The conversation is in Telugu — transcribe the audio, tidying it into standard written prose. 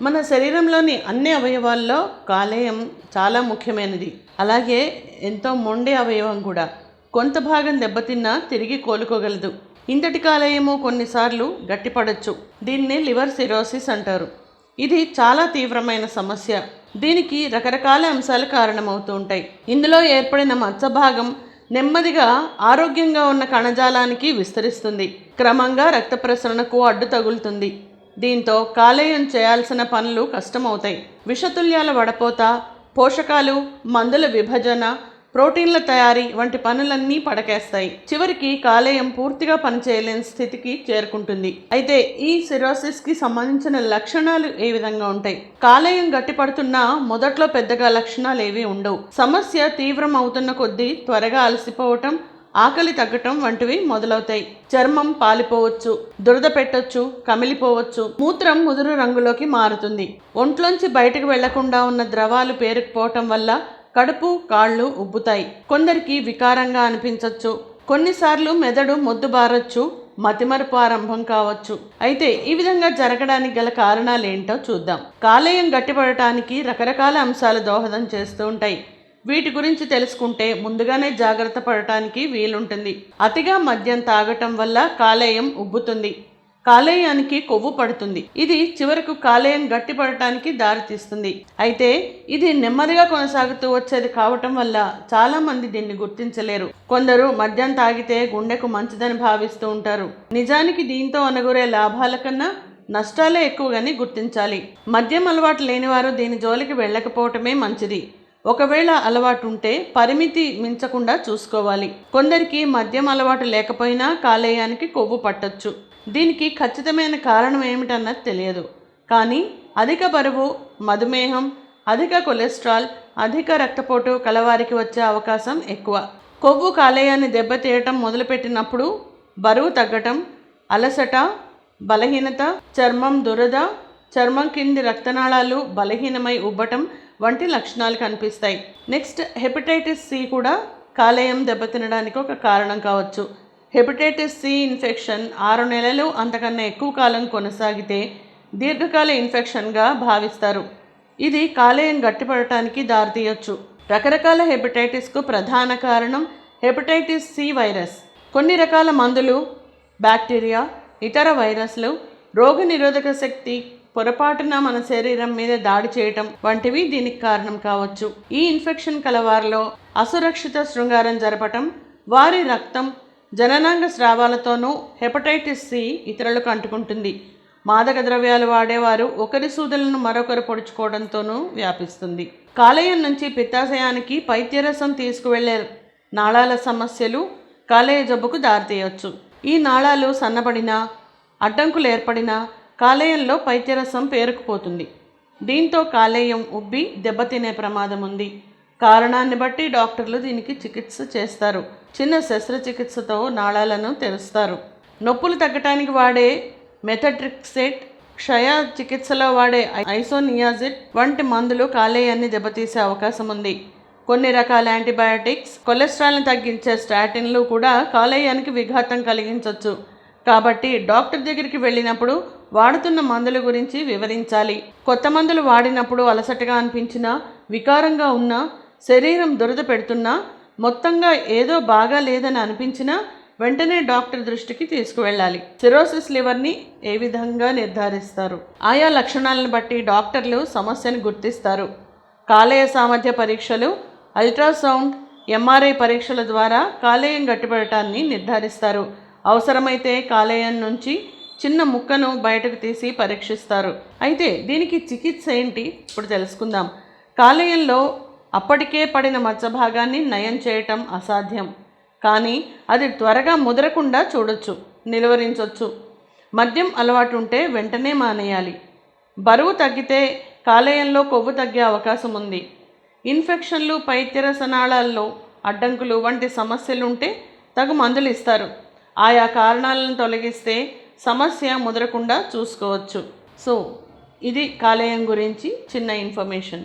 మన శరీరంలోని అన్ని అవయవాల్లో కాలేయం చాలా ముఖ్యమైనది. అలాగే ఎంతో మొండి అవయవం కూడా. కొంత భాగం దెబ్బతిన్నా తిరిగి కోలుకోగలదు. ఇంతటి కాలేయము కొన్నిసార్లు గట్టిపడచ్చు. దీన్ని లివర్ సిరోసిస్ అంటారు. ఇది చాలా తీవ్రమైన సమస్య. దీనికి రకరకాల అంశాలు కారణమవుతూ ఉంటాయి. ఇందులో ఏర్పడిన మచ్చ భాగం నెమ్మదిగా ఆరోగ్యంగా ఉన్న కణజాలానికి విస్తరిస్తుంది. క్రమంగా రక్త ప్రసరణకు అడ్డు తగులుతుంది. దీంతో కాలేయం చేయాల్సిన పనులు కష్టమవుతాయి. విషతుల్యాల వడపోత, పోషకాలు, మందుల విభజన, ప్రోటీన్ల తయారీ వంటి పనులన్నీ పడకేస్తాయి. చివరికి కాలేయం పూర్తిగా పనిచేయలేని స్థితికి చేరుకుంటుంది. అయితే ఈ సిరోసిస్కి సంబంధించిన లక్షణాలు ఏ విధంగా ఉంటాయి? కాలేయం గట్టిపడుతున్నా మొదట్లో పెద్దగా లక్షణాలు ఏవి ఉండవు. సమస్య తీవ్రం అవుతున్న కొద్దీ త్వరగా అలసిపోవటం, ఆకలి తగ్గటం వంటివి మొదలవుతాయి. చర్మం పాలిపోవచ్చు, దురద పెట్టొచ్చు, కమిలిపోవచ్చు, మూత్రం ముదురు రంగులోకి మారుతుంది. ఒంట్లోంచి బయటకు వెళ్లకుండా ఉన్న ద్రవాలు పేరుకుపోవటం వల్ల కడుపు, కాళ్ళు ఉబ్బుతాయి. కొందరికి వికారంగా అనిపించవచ్చు. కొన్నిసార్లు మెదడు మొద్దుబారొచ్చు, మతిమరుపు ఆరంభం కావచ్చు. అయితే ఈ విధంగా జరగడానికి గల కారణాలు ఏంటో చూద్దాం. కాలేయం గట్టిపడటానికి రకరకాల అంశాలు దోహదం చేస్తూ ఉంటాయి. వీటి గురించి తెలుసుకుంటే ముందుగానే జాగ్రత్త పడటానికి వీలుంటుంది. అతిగా మద్యం తాగటం వల్ల కాలేయం ఉబ్బుతుంది. కాలేయానికి కొవ్వు పడుతుంది. ఇది చివరకు కాలేయం గట్టిపడటానికి దారితీస్తుంది. అయితే ఇది నెమ్మదిగా కొనసాగుతూ వచ్చేది కావటం వల్ల చాలా మంది దీన్ని గుర్తించలేరు. కొందరు మద్యం తాగితే గుండెకు మంచిదని భావిస్తూ ఉంటారు. నిజానికి దీంతో అనగూరే లాభాల కన్నా నష్టాలే ఎక్కువగాని గుర్తించాలి. మద్యం అలవాటు లేనివారు దీని జోలికి వెళ్ళకపోవటమే మంచిది. ఒకవేళ అలవాటు ఉంటే పరిమితి మించకుండా చూసుకోవాలి. కొందరికి మద్యం అలవాటు లేకపోయినా కాలేయానికి కొవ్వు పట్టొచ్చు. దీనికి ఖచ్చితమైన కారణం ఏమిటన్నది తెలియదు. కానీ అధిక బరువు, మధుమేహం, అధిక కొలెస్ట్రాల్, అధిక రక్తపోటు కలవారికి వచ్చే అవకాశం ఎక్కువ. కొవ్వు కాలేయాన్ని దెబ్బతీయటం మొదలుపెట్టినప్పుడు బరువు తగ్గటం, అలసట, బలహీనత, చర్మం దురద, చర్మం కింది రక్తనాళాలు బలహీనమై ఉబ్బటం వంటి లక్షణాలు కనిపిస్తాయి. నెక్స్ట్, హెపటైటిస్ సి కూడా కాలేయం దెబ్బతినడానికి ఒక కారణం కావచ్చు. హెపటైటిస్ సి ఇన్ఫెక్షన్ 6 నెలలు అంతకన్నా ఎక్కువ కాలం కొనసాగితే దీర్ఘకాల ఇన్ఫెక్షన్గా భావిస్తారు. ఇది కాలేయం గట్టిపడటానికి దారితీయొచ్చు. రకరకాల హెపటైటిస్కు ప్రధాన కారణం హెపటైటిస్ సి వైరస్. కొన్ని రకాల మందులు, బ్యాక్టీరియా, ఇతర వైరస్లు రోగనిరోధక శక్తి పొరపాటున మన శరీరం మీద దాడి చేయటం వంటివి దీనికి కారణం కావచ్చు. ఈ ఇన్ఫెక్షన్ కలవారిలో అసురక్షిత శృంగారం జరపటం, వారి రక్తం, జననాంగ స్రావాలతోనూ హెపటైటిస్ సి ఇతరులకు అంటుకుంటుంది. మాదక ద్రవ్యాలు వాడేవారు ఒకరి సూదులను మరొకరు పొడుచుకోవడంతోనూ వ్యాపిస్తుంది. కాలేయం నుంచి పిత్తాశయానికి పైత్యరసం తీసుకువెళ్లే నాళాల సమస్యలు కాలేయ జబ్బుకు దారితీయవచ్చు. ఈ నాళాలు సన్నబడినా, అడ్డంకులు ఏర్పడినా కాలేయంలో పైత్యరసం పేరుకుపోతుంది. దీంతో కాలేయం ఉబ్బి దెబ్బతినే ప్రమాదం ఉంది. కారణాన్ని బట్టి డాక్టర్లు దీనికి చికిత్స చేస్తారు. చిన్న శస్త్రచికిత్సతో నాళాలను తెరుస్తారు. నొప్పులు తగ్గటానికి వాడే మెథట్రిక్సేట్, క్షయ చికిత్సలో వాడే ఐసోనియాజిడ్ వంటి మందులు కాలేయాన్ని దెబ్బతీసే అవకాశం ఉంది. కొన్ని రకాల యాంటీబయాటిక్స్, కొలెస్ట్రాల్ని తగ్గించే స్టాటిన్లు కూడా కాలేయానికి విఘాతం కలిగించవచ్చు. కాబట్టి డాక్టర్ దగ్గరికి వెళ్ళినప్పుడు వాడుతున్న మందుల గురించి వివరించాలి. కొత్త మందులు వాడినప్పుడు అలసటగా అనిపించినా, వికారంగా ఉన్నా, శరీరం దురద పెడుతున్నా, మొత్తంగా ఏదో బాగా లేదని అనిపించినా వెంటనే డాక్టర్ దృష్టికి తీసుకువెళ్ళాలి. సిరోసిస్ లివర్ని ఏ విధంగా నిర్ధారిస్తారు? ఆయా లక్షణాలను బట్టి డాక్టర్లు సమస్యను గుర్తిస్తారు. కాలేయ సామర్థ్య పరీక్షలు, అల్ట్రాసౌండ్, ఎంఆర్ఐ పరీక్షల ద్వారా కాలేయం గట్టిపడటాన్ని నిర్ధారిస్తారు. అవసరమైతే కాలేయం నుంచి చిన్న ముక్కను బయటకు తీసి పరీక్షిస్తారు. అయితే దీనికి చికిత్స ఏంటి ఇప్పుడు తెలుసుకుందాం. కాలేయంలో అప్పటికే పడిన మచ్చ భాగాన్ని నయం చేయటం అసాధ్యం. కానీ అది త్వరగా ముదరకుండా చూడొచ్చు, నిలువరించవచ్చు. మద్యం అలవాటు ఉంటే వెంటనే మానేయాలి. బరువు తగ్గితే కాలేయంలో కొవ్వు తగ్గే అవకాశం ఉంది. ఇన్ఫెక్షన్లు, పైత్యరసనాళాల్లో అడ్డంకులు వంటి సమస్యలుంటే తగు మందులు ఇస్తారు. ఆయా కారణాలను తొలగిస్తే సమస్య ముదరకుండా చూసుకోవచ్చు. సో ఇది కాలేయం గురించి చిన్న ఇన్ఫర్మేషన్.